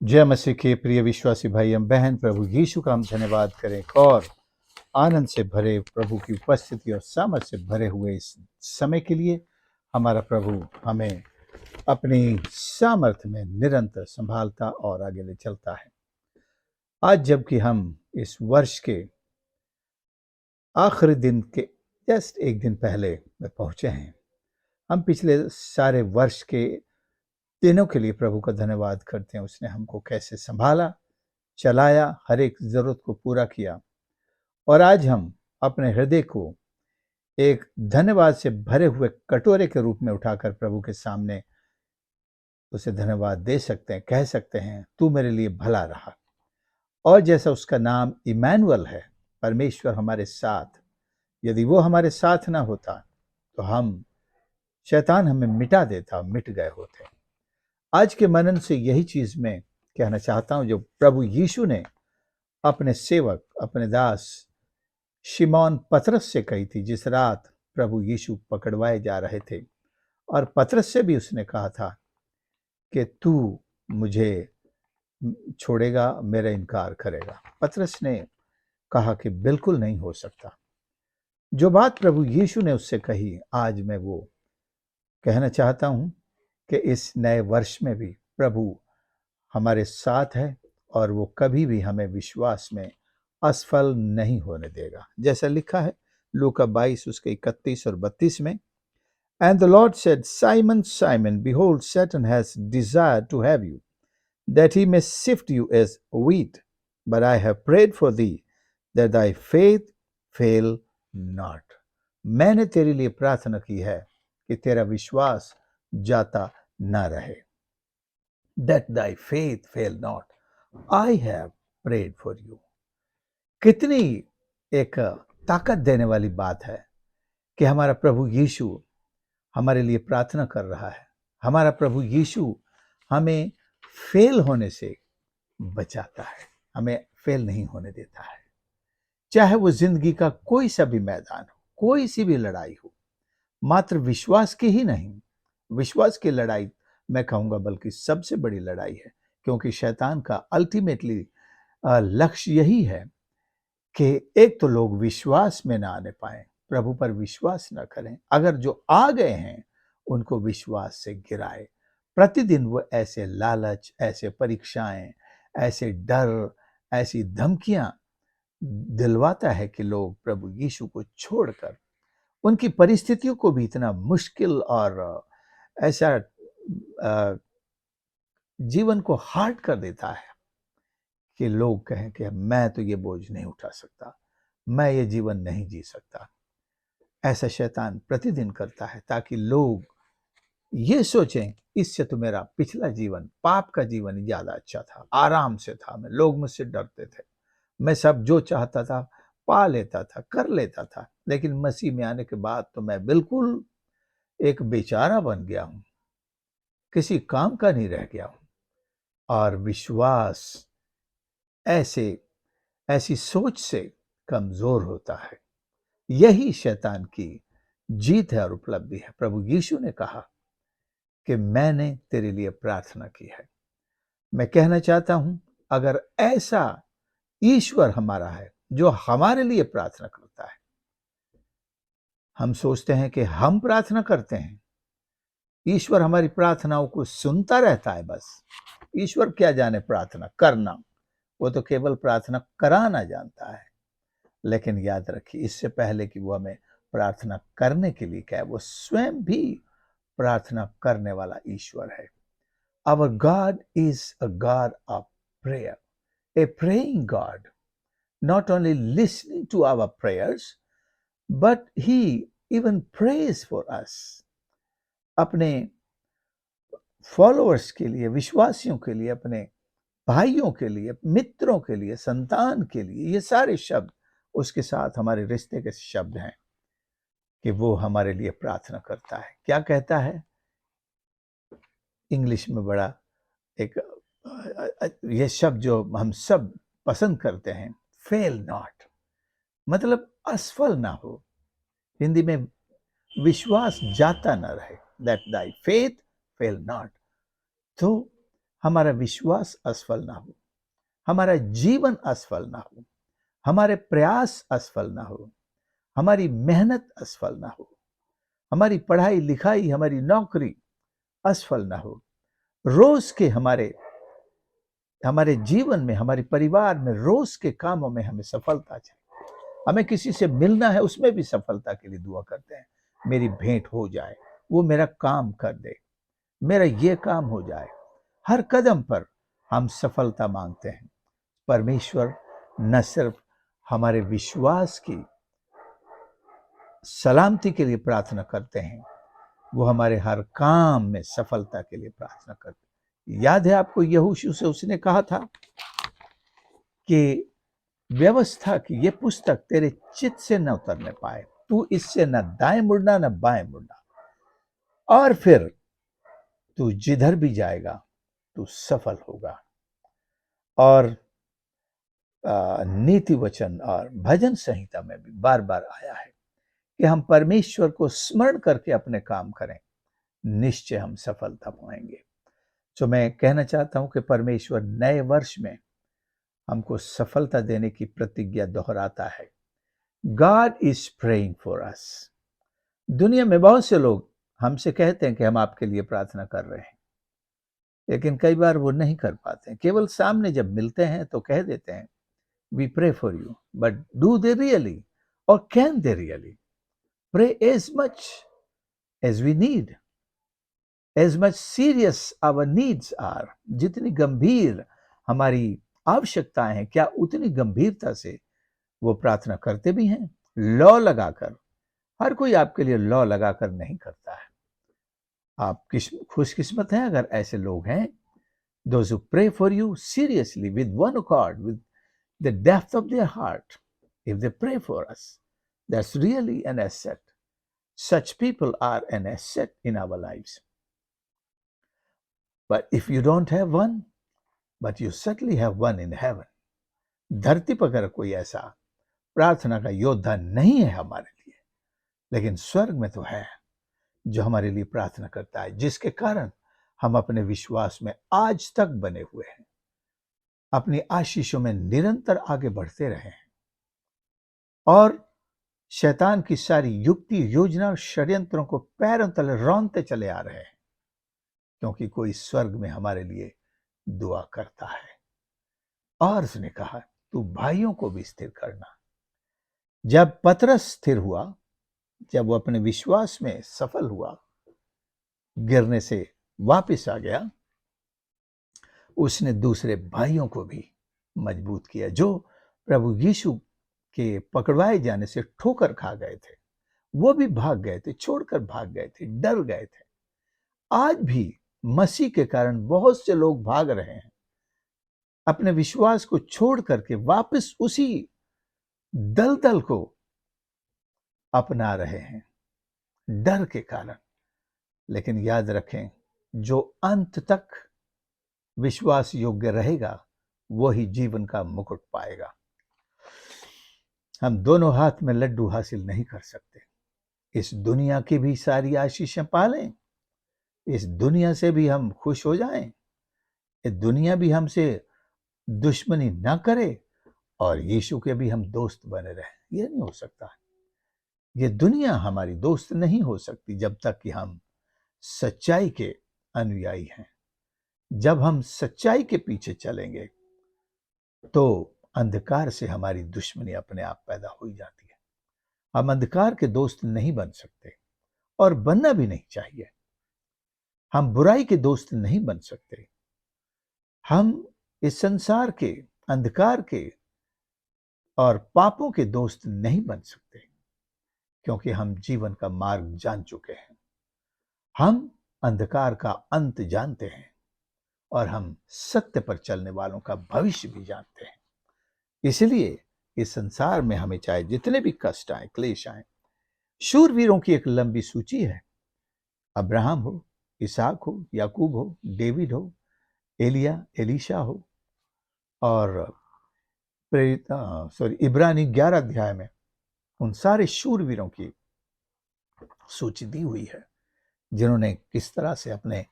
जय मसीह के प्रिय विश्वासी भाई एवं बहन, प्रभु यीशु का हम धन्यवाद करें और आनंद से भरे प्रभु की उपस्थिति और सामर्थ्य से भरे हुए इस समय के लिए हमारा प्रभु हमें अपनी सामर्थ्य में निरंतर संभालता और आगे ले चलता है। आज जबकि हम इस वर्ष के आखिरी दिन के जस्ट एक दिन पहले में पहुंचे हैं, हम पिछले सारे वर्ष के दिनों के लिए प्रभु का धन्यवाद करते हैं। उसने हमको कैसे संभाला, चलाया, हर एक जरूरत को पूरा किया और आज हम अपने हृदय को एक धन्यवाद से भरे हुए कटोरे के रूप में उठाकर प्रभु के सामने उसे धन्यवाद दे सकते हैं, कह सकते हैं तू मेरे लिए भला रहा। और जैसा उसका नाम इमैनुअल है, परमेश्वर हमारे साथ, यदि वो हमारे साथ ना होता तो शैतान हमें मिटा देता, मिट गए होते। आज के मनन से यही चीज मैं कहना चाहता हूं जो प्रभु यीशु ने अपने सेवक, अपने दास शिमोन पतरस से कही थी जिस रात प्रभु यीशु पकड़वाए जा रहे थे। और पतरस से भी उसने कहा था कि तू मुझे छोड़ेगा, मेरा इनकार करेगा। पतरस ने कहा कि बिल्कुल नहीं हो सकता। जो बात प्रभु यीशु ने उससे कही, आज मैं वो कहना चाहता हूं कि इस नए वर्ष में भी प्रभु हमारे साथ है और वो कभी भी हमें विश्वास में असफल नहीं होने देगा। जैसा लिखा है लूका 22 उसके 31 और 32 में, and the Lord said, Simon Simon, behold Satan has desired to have you, that he may sift you as wheat, but I have prayed for thee, that thy faith fail not. मैंने तेरे लिए प्रार्थना की है कि तेरा विश्वास जाता ना रहे। That thy faith fail not. I have prayed for you. कितनी एक ताकत देने वाली बात है कि हमारा प्रभु यीशु हमारे लिए प्रार्थना कर रहा है। हमारा प्रभु यीशु हमें फेल होने से बचाता है, हमें फेल नहीं होने देता है। चाहे वो जिंदगी का कोई सा भी मैदान हो, कोई सी भी लड़ाई हो, मात्र विश्वास की ही नहीं, विश्वास की लड़ाई मैं कहूंगा बल्कि सबसे बड़ी लड़ाई है, क्योंकि शैतान का अल्टीमेटली लक्ष्य यही है कि एक तो लोग विश्वास में ना आने पाए, प्रभु पर विश्वास ना करें, अगर जो आ गए हैं उनको विश्वास से गिराए। प्रतिदिन वो ऐसे लालच, ऐसे परीक्षाएं, ऐसे डर, ऐसी धमकियां दिलवाता है कि लोग प्रभु यीशु को छोड़कर उनकी परिस्थितियों को भी इतना मुश्किल और ऐसा जीवन को हार्ड कर देता है कि लोग कहें कि मैं तो ये बोझ नहीं उठा सकता, मैं ये जीवन नहीं जी सकता। ऐसा शैतान प्रतिदिन करता है ताकि लोग ये सोचें इससे तो मेरा पिछला जीवन, पाप का जीवन ज्यादा अच्छा था, आराम से था, मैं, लोग मुझसे डरते थे, मैं सब जो चाहता था पा लेता था, कर लेता था, लेकिन मसीह में आने के बाद तो मैं बिल्कुल एक बेचारा बन गया हूं, किसी काम का नहीं रह गया हूं। और विश्वास ऐसी सोच से कमजोर होता है। यही शैतान की जीत है और उपलब्धि है। प्रभु यीशु ने कहा कि मैंने तेरे लिए प्रार्थना की है। मैं कहना चाहता हूं, अगर ऐसा ईश्वर हमारा है जो हमारे लिए प्रार्थना करता है, हम सोचते हैं कि हम प्रार्थना करते हैं, ईश्वर हमारी प्रार्थनाओं को सुनता रहता है। बस ईश्वर क्या जाने प्रार्थना करना, वो तो केवल प्रार्थना कराना जानता है। लेकिन याद रखिए, इससे पहले कि वो हमें प्रार्थना करने के लिए कहे, वो स्वयं भी प्रार्थना करने वाला ईश्वर है। Our God is a God of prayer, a praying God, not only listening to our prayers, but he even prays for us. अपने फॉलोअर्स के लिए, विश्वासियों के लिए, अपने भाइयों के लिए, मित्रों के लिए, संतान के लिए, ये सारे शब्द उसके साथ हमारे रिश्ते के शब्द हैं कि वो हमारे लिए प्रार्थना करता है। क्या कहता है? इंग्लिश में बड़ा एक ये शब्द जो हम सब पसंद करते हैं, फेल नॉट, मतलब असफल ना हो। हिंदी में विश्वास जाता ना रहे, that Dai faith fail not. तो हमारा विश्वास असफल ना हो, हमारा जीवन असफल ना हो, हमारे प्रयास असफल ना हो, हमारी मेहनत असफल ना हो, हमारी पढ़ाई लिखाई, हमारी नौकरी असफल ना हो। रोज के हमारे हमारे जीवन में, हमारे परिवार में, रोज के कामों में हमें सफलता चाहिए। हमें किसी से मिलना है, उसमें भी सफलता के लिए दुआ करते हैं। मेरी भेंट हो जाए, वो मेरा काम कर दे, मेरा ये काम हो जाए। हर कदम पर हम सफलता मांगते हैं। परमेश्वर न सिर्फ हमारे विश्वास की सलामती के लिए प्रार्थना करते हैं, वो हमारे हर काम में सफलता के लिए प्रार्थना करते हैं। याद है आपको, यहोशू से उसने कहा था कि व्यवस्था की ये पुस्तक तेरे चित्त से न उतरने पाए, तू इससे न दाएं मुड़ना न बाएं मुड़ना, और फिर तू जिधर भी जाएगा तू सफल होगा। और नीति वचन और भजन संहिता में भी बार बार आया है कि हम परमेश्वर को स्मरण करके अपने काम करें, निश्चय हम सफलता पाएंगे। तो मैं कहना चाहता हूं कि परमेश्वर नए वर्ष में हमको सफलता देने की प्रतिज्ञा दोहराता है। God is praying for us. दुनिया में बहुत से लोग हमसे कहते हैं कि हम आपके लिए प्रार्थना कर रहे हैं, लेकिन कई बार वो नहीं कर पाते। केवल सामने जब मिलते हैं तो कह देते हैं we pray for you, but do they really, or can they really pray as much as we need, as much serious our needs are? जितनी गंभीर हमारी आवश्यकताएं हैं, क्या उतनी गंभीरता से वो प्रार्थना करते भी हैं? लॉ लगाकर, हर कोई आपके लिए लॉ लगाकर नहीं करता है। आप खुशकिस्मत हैं अगर ऐसे लोग हैं। Those who pray for you seriously with one accord, with the depth of their heart, if they pray for us, that's really an asset. Such people are an asset in our lives. But if you don't have one, but you certainly have one in heaven. धरती पर अगर कोई ऐसा प्रार्थना का योद्धा नहीं है हमारे लिए, लेकिन स्वर्ग में तो है, जो हमारे लिए प्रार्थना करता है, जिसके कारण हम अपने विश्वास में आज तक बने हुए हैं, अपनी आशीषों में निरंतर आगे बढ़ते रहे हैं, और शैतान की सारी युक्ति, योजना और षड्यंत्रों को पैरों तले रौंदते चले आ रहे हैं, क्योंकि कोई स्वर्ग में हमारे लिए दुआ करता है। और उसने कहा, तू भाइयों को भी स्थिर करना। जब पतरस स्थिर हुआ, जब वो अपने विश्वास में सफल हुआ, गिरने से वापस आ गया, उसने दूसरे भाइयों को भी मजबूत किया, जो प्रभु यीशु के पकड़वाए जाने से ठोकर खा गए थे। वो भी भाग गए थे, छोड़कर भाग गए थे, डर गए थे। आज भी मसीह के कारण बहुत से लोग भाग रहे हैं, अपने विश्वास को छोड़ करके वापस उसी दलदल को अपना रहे हैं, डर के कारण। लेकिन याद रखें, जो अंत तक विश्वास योग्य रहेगा वही जीवन का मुकुट पाएगा। हम दोनों हाथ में लड्डू हासिल नहीं कर सकते। इस दुनिया की भी सारी आशीषें पालें, इस दुनिया से भी हम खुश हो जाएं, ये दुनिया भी हमसे दुश्मनी ना करे, और यीशु के भी हम दोस्त बने रहें। ये नहीं हो सकता। ये दुनिया हमारी दोस्त नहीं हो सकती जब तक कि हम सच्चाई के अनुयायी हैं। जब हम सच्चाई के पीछे चलेंगे तो अंधकार से हमारी दुश्मनी अपने आप पैदा हो जाती है। हम अंधकार के दोस्त नहीं बन सकते, और बनना भी नहीं चाहिए। हम बुराई के दोस्त नहीं बन सकते। हम इस संसार के, अंधकार के और पापों के दोस्त नहीं बन सकते, क्योंकि हम जीवन का मार्ग जान चुके हैं। हम अंधकार का अंत जानते हैं, और हम सत्य पर चलने वालों का भविष्य भी जानते हैं। इसलिए इस संसार में हमें चाहे जितने भी कष्ट आए, क्लेश आए, शूरवीरों की एक लंबी सूची है। अब्राहम हो, इसहाक हो, याकूब हो, डेविड हो, एलिया, एलीशा हो, और इब्रानी 11 अध्याय में उन सारे शूरवीरों की सूची दी हुई है, जिन्होंने किस तरह से अपने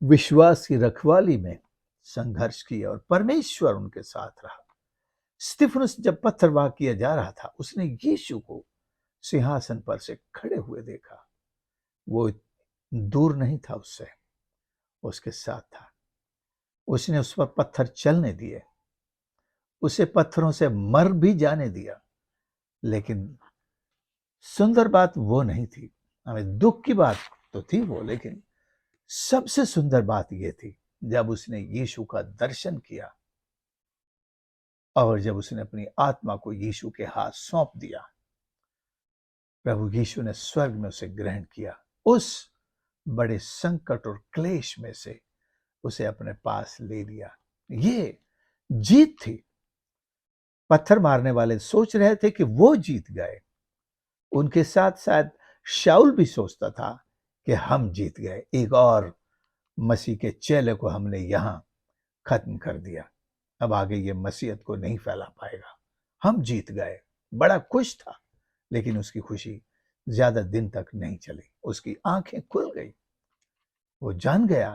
विश्वास की रखवाली में संघर्ष किया और परमेश्वर उनके साथ रहा। स्तिफनुस जब पत्थरवाह किया जा रहा था, उसने यीशु को सिंहासन पर से खड़े हुए देखा। वो दूर नहीं था उससे, उसके साथ था। उसने उस पर पत्थर चलने दिए, उसे पत्थरों से मर भी जाने दिया। लेकिन सुंदर बात वो नहीं थी, हमें दुख की बात तो थी वो, लेकिन सबसे सुंदर बात ये थी जब उसने यीशु का दर्शन किया और जब उसने अपनी आत्मा को यीशु के हाथ सौंप दिया। प्रभु यीशु ने स्वर्ग में उसे ग्रहण किया। उस बड़े संकट और क्लेश में से उसे अपने पास ले लिया। ये जीत थी। पत्थर मारने वाले सोच रहे थे कि वो जीत गए। उनके साथ साथ शाऊल भी सोचता था कि हम जीत गए, एक और मसीह के चेले को हमने यहां खत्म कर दिया, अब आगे ये मसीहत को नहीं फैला पाएगा, हम जीत गए। बड़ा खुश था, लेकिन उसकी खुशी ज्यादा दिन तक नहीं चली। उसकी आंखें खुल गई। वो जान गया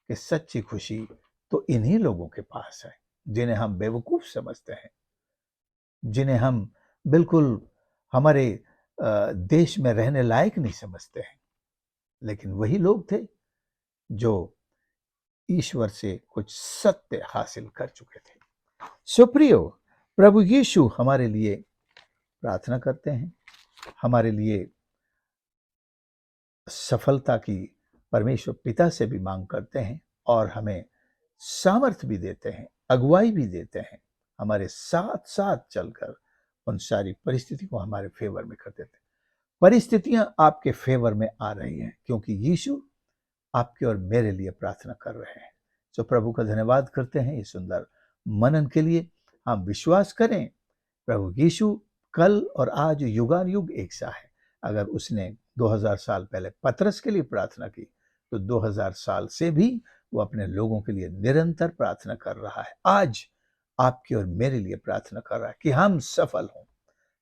कि सच्ची खुशी तो इन्हीं लोगों के पास है जिन्हें हम बेवकूफ समझते हैं, जिन्हें हम बिल्कुल हमारे देश में रहने लायक नहीं समझते हैं। लेकिन वही लोग थे जो ईश्वर से कुछ सत्य हासिल कर चुके थे। सुप्रियो, प्रभु यीशु हमारे लिए प्रार्थना करते हैं, हमारे लिए सफलता की परमेश्वर पिता से भी मांग करते हैं और हमें सामर्थ्य भी देते हैं, अगुवाई भी देते हैं, हमारे साथ साथ चलकर उन सारी परिस्थिति को हमारे फेवर में कर देते हैं। परिस्थितियां आपके फेवर में आ रही हैं क्योंकि यीशु आपके और मेरे लिए प्रार्थना कर रहे हैं। तो प्रभु का धन्यवाद करते हैं इस सुंदर मनन के लिए। हम विश्वास करें प्रभु यीशु कल और आज युगान युग एक सा है। अगर उसने 2000 साल पहले पतरस के लिए प्रार्थना की तो 2000 साल से भी वो अपने लोगों के लिए निरंतर प्रार्थना कर रहा है। आज आपकी और मेरे लिए प्रार्थना कर रहा है कि हम सफल हों,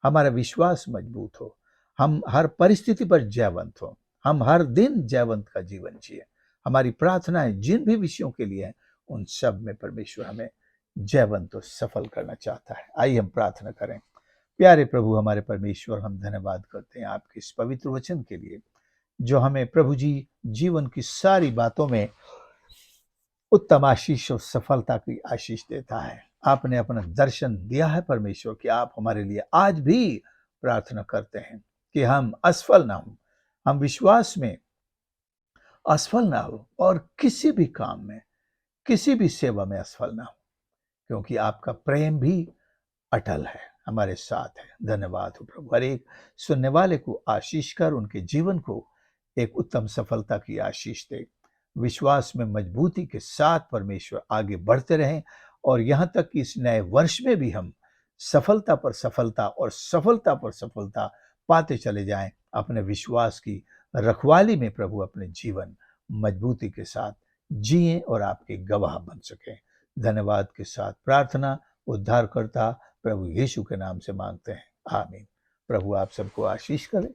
हमारा विश्वास मजबूत हो, हम हर परिस्थिति पर जयवंत हो, हम हर दिन जयवंत का जीवन जिए। हमारी प्रार्थनाएं जिन भी विषयों के लिए हैं उन सब में परमेश्वर हमें जयवंत और सफल करना चाहता है। आइए हम प्रार्थना करें। प्यारे प्रभु हमारे परमेश्वर, हम धन्यवाद करते हैं आपके इस पवित्र वचन के लिए जो हमें प्रभु जी जीवन की सारी बातों में उत्तम आशीष और सफलता की आशीष देता है। आपने अपना दर्शन दिया है परमेश्वर कि आप हमारे लिए आज भी प्रार्थना करते हैं कि हम असफल ना हो, हम विश्वास में असफल ना हो और किसी भी काम में, किसी भी सेवा में असफल ना हो, क्योंकि आपका प्रेम भी अटल है, हमारे साथ है। धन्यवाद हो प्रभु। हर एक सुनने वाले को आशीष कर उनके जीवन को एक उत्तम सफलता की आशीष दे। विश्वास में मजबूती के साथ परमेश्वर आगे बढ़ते रहें और यहाँ तक कि इस नए वर्ष में भी हम सफलता पर सफलता और सफलता पर सफलता पाते चले जाएं। अपने विश्वास की रखवाली में प्रभु अपने जीवन मजबूती के साथ जिए और आपके गवाह बन सकें। धन्यवाद के साथ प्रार्थना उद्धारकर्ता प्रभु यीशु के नाम से मांगते हैं, आमीन। प्रभु आप सबको आशीष करे।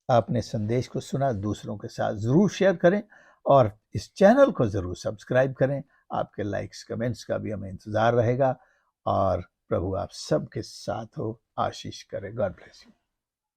आपने संदेश को सुना, दूसरों के साथ जरूर शेयर करें और इस चैनल को जरूर सब्सक्राइब करें। आपके लाइक्स कमेंट्स का भी हमें इंतजार रहेगा और प्रभु आप सबके साथ हो, आशीष करे। God bless you.